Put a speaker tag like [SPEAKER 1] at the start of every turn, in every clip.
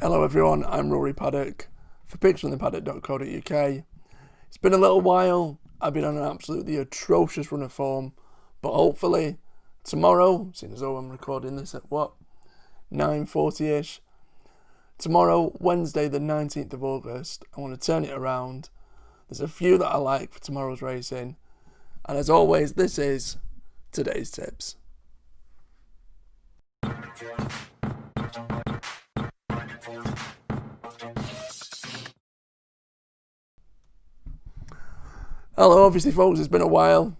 [SPEAKER 1] Hello everyone, I'm Rory Paddock for picksfromthepaddock.co.uk. It's been a little while. I've been on an absolutely atrocious run of form, but hopefully tomorrow, seeing as though I'm recording this at 9:40ish, tomorrow, Wednesday the 19th of August, I want to turn it around. There's a few that I like for tomorrow's racing, and as always, this is today's tips. Hello, obviously folks, it's been a while.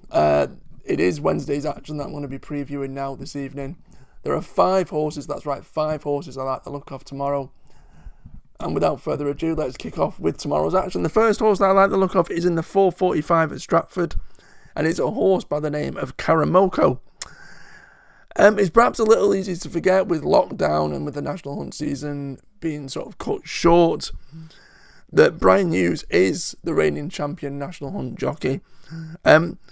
[SPEAKER 1] It is Wednesday's action that I'm going to be previewing now this evening. There are 5 horses, that's right, 5 horses I like the look of tomorrow. And without further ado, let's kick off with tomorrow's action. The first horse that I like the look of is in the 4:45 at Stratford, and it's a horse by the name of Karamoko. It's perhaps a little easy to forget with lockdown and with the National Hunt season being sort of cut short, that Brian Hughes is the reigning champion National Hunt jockey.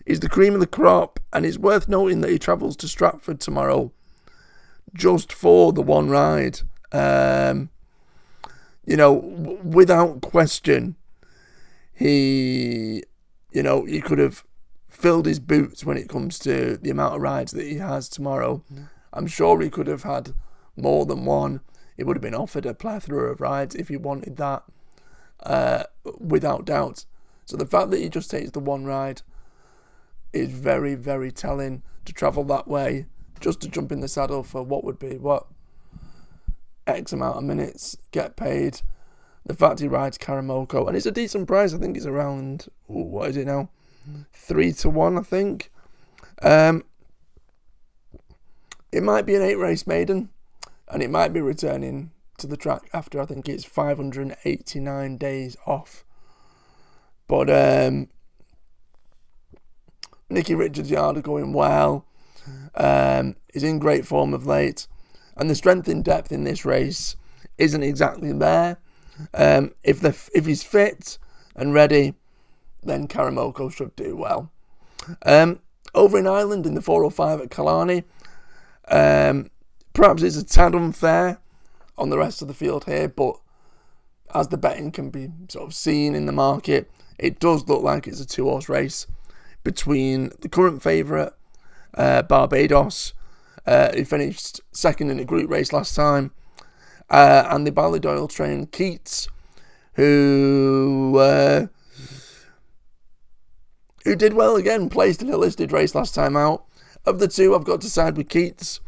[SPEAKER 1] He's the cream of the crop, and it's worth noting that he travels to Stratford tomorrow just for the one ride. Without question, he could have filled his boots when it comes to the amount of rides that he has tomorrow. I'm sure he could have had more than one. He would have been offered a plethora of rides if he wanted that. Without doubt. So the fact that he just takes the one ride is very, very telling. To travel that way just to jump in the saddle for what would be X amount of minutes, get paid. The fact he rides Karamoko, and it's a decent price. I think it's around, what is it now, 3-1, I think. It might be an 8-race maiden, and it might be returning to the track after, I think it's 589 days off. But Nicky Richards' yard are going well. He's in great form of late, and the strength in depth in this race isn't exactly there. If he's fit and ready, then Karamoko should do well. Over in Ireland in the 4:05 at Killarney, perhaps it's a tad unfair on the rest of the field here, but as the betting can be sort of seen in the market, it does look like it's a 2-horse race between the current favourite, Barbados, who finished second in a group race last time, and the Ballydoyle trained Keats, who did well again, placed in a listed race last time out. Of the two, I've got to side with Keats.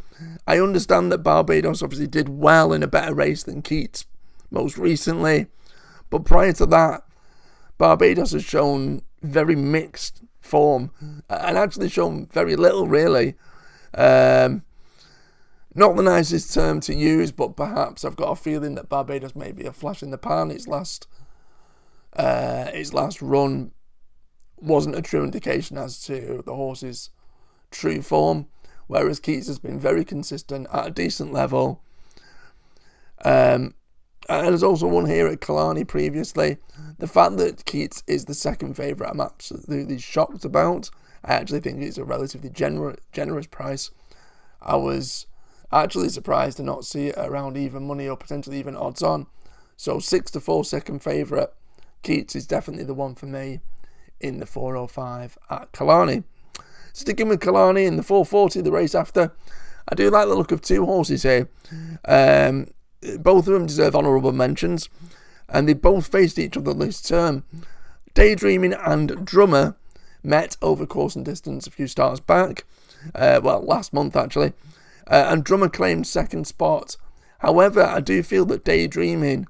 [SPEAKER 1] I understand that Barbados obviously did well in a better race than Keats most recently, but prior to that, Barbados has shown very mixed form and actually shown very little, really. Not the nicest term to use, but perhaps I've got a feeling that Barbados may be a flash in the pan. Its last run wasn't a true indication as to the horse's true form, whereas Keats has been very consistent at a decent level. And has also won here at Killarney previously. The fact that Keats is the second favourite, I'm absolutely shocked about. I actually think it's a relatively generous price. I was actually surprised to not see it around even money or potentially even odds on. So 6-4 second favourite. Keats is definitely the one for me in the 4:05 at Killarney. Sticking with Killarney in the 4:40, the race after, I do like the look of 2 horses here. Both of them deserve honourable mentions, and they both faced each other this term. Daydreaming and Drummer met over course and distance a few starts back, last month actually, and Drummer claimed second spot. However, I do feel that Daydreaming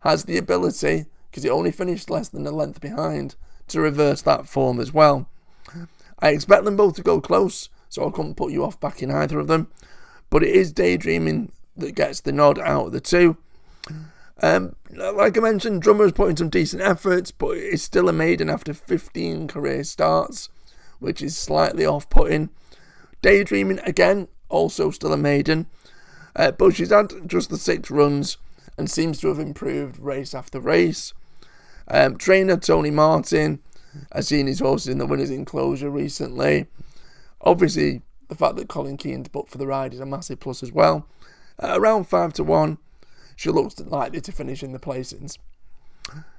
[SPEAKER 1] has the ability, because he only finished less than a length behind, to reverse that form as well. I expect them both to go close, so I couldn't put you off backing either of them, but it is Daydreaming that gets the nod out of the two. Like I mentioned, Drummer has put in some decent efforts, but it's still a maiden after 15 career starts, which is slightly off-putting. Daydreaming, again, also still a maiden, but she's had just the 6 runs and seems to have improved race after race. Trainer Tony Martin has seen his horses in the winner's enclosure recently. Obviously, the fact that Colin Keane's booked for the ride is a massive plus as well. Around 5-1, she looks likely to finish in the placings.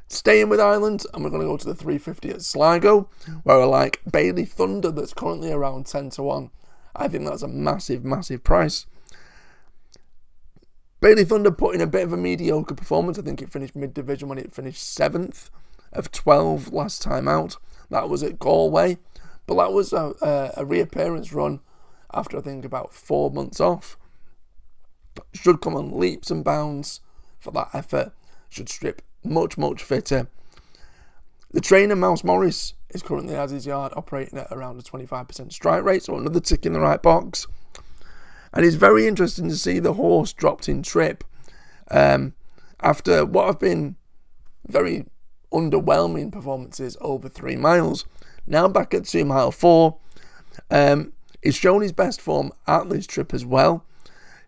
[SPEAKER 1] Staying with Ireland, and we're going to go to the 350 at Sligo, where I like Bailey Thunder, that's currently around 10-1. I think that's a massive, massive price. Bailey Thunder put in a bit of a mediocre performance. I think it finished mid-division when it finished 7th of 12 last time out. That was at Galway. But that was a reappearance run after, I think, about 4 months off. Should come on leaps and bounds for that effort. Should strip much, much fitter. The trainer, Mouse Morris, is currently as his yard operating at around a 25% strike rate, so another tick in the right box. And it's very interesting to see the horse dropped in trip after what have been very underwhelming performances over 3 miles. Now back at 2 mile 4. He's shown his best form at this trip as well.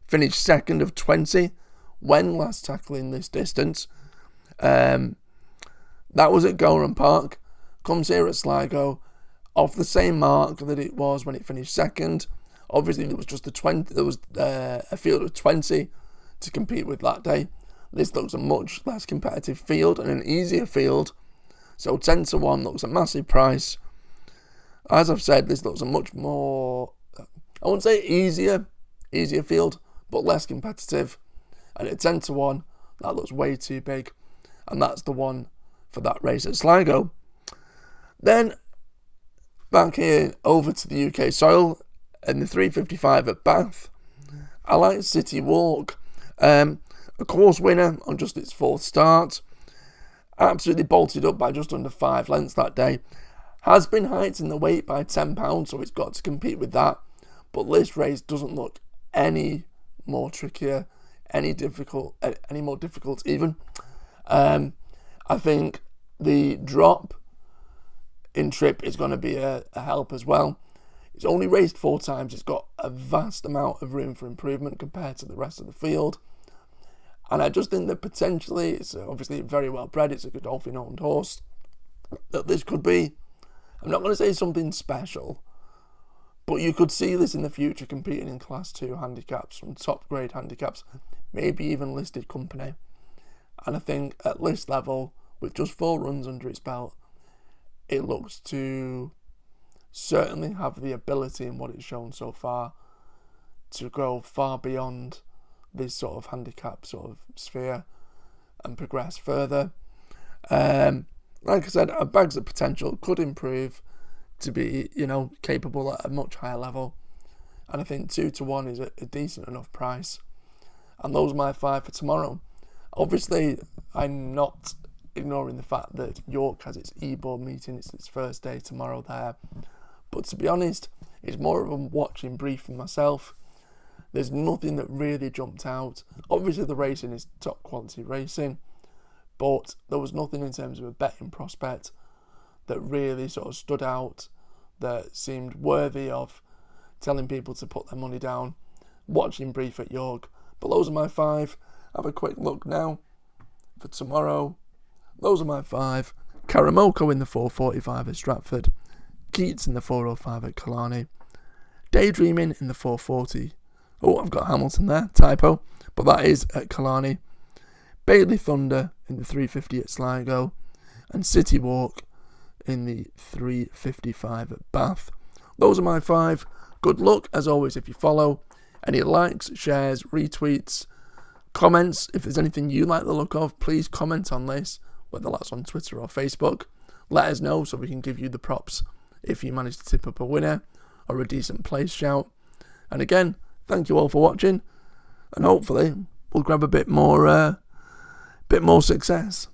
[SPEAKER 1] Finished 2nd of 20 when last tackling this distance. That was at Gowran Park. Comes here at Sligo off the same mark that it was when it finished 2nd. Obviously, there was just a field of 20 to compete with that day. This looks a much less competitive field and an easier field. So 10-1 looks a massive price. As I've said, this looks a much more, I wouldn't say easier field, but less competitive. And at 10-1, that looks way too big. And that's the one for that race at Sligo. Then, back here over to the UK soil, in the 355 at Bath, I like City Walk. A course winner on just its 4th start. Absolutely bolted up by just under 5 lengths that day. Has been hiked in the weight by £10, so it's got to compete with that. But this race doesn't look any more trickier, any more difficult even. I think the drop in trip is going to be a help as well. It's only raced 4 times. It's got a vast amount of room for improvement compared to the rest of the field. And I just think that potentially, it's obviously very well bred. It's a Godolphin-owned horse. That this could be, I'm not going to say something special, but you could see this in the future competing in Class 2 handicaps, from top grade handicaps, maybe even listed company. And I think at list level, with just 4 runs under its belt, it looks to certainly have the ability in what it's shown so far to go far beyond this sort of handicap sort of sphere and progress further. Like I said, a bag's of potential, could improve to be, capable at a much higher level. And I think 2-1 is a decent enough price. And those are my 5 for tomorrow. Obviously, I'm not ignoring the fact that York has its e-board meeting. It's its first day tomorrow there. But to be honest, it's more of a watching brief for myself. There's nothing that really jumped out. Obviously, the racing is top quality racing, but there was nothing in terms of a betting prospect that really sort of stood out, that seemed worthy of telling people to put their money down. Watching brief at York. But those are my 5. Have a quick look now for tomorrow. Those are my 5. Karamoko in the 445 at Stratford. Keats in the 405 at Killarney. Daydreaming in the 440. Oh, I've got Hamilton there, typo. But that is at Killarney. Bailey Thunder in the 350 at Sligo. And City Walk in the 355 at Bath. Those are my 5. Good luck, as always, if you follow. Any likes, shares, retweets, comments. If there's anything you like the look of, please comment on this, whether that's on Twitter or Facebook. Let us know so we can give you the props if you manage to tip up a winner or a decent place shout. And again, thank you all for watching, and hopefully we'll grab a bit more success.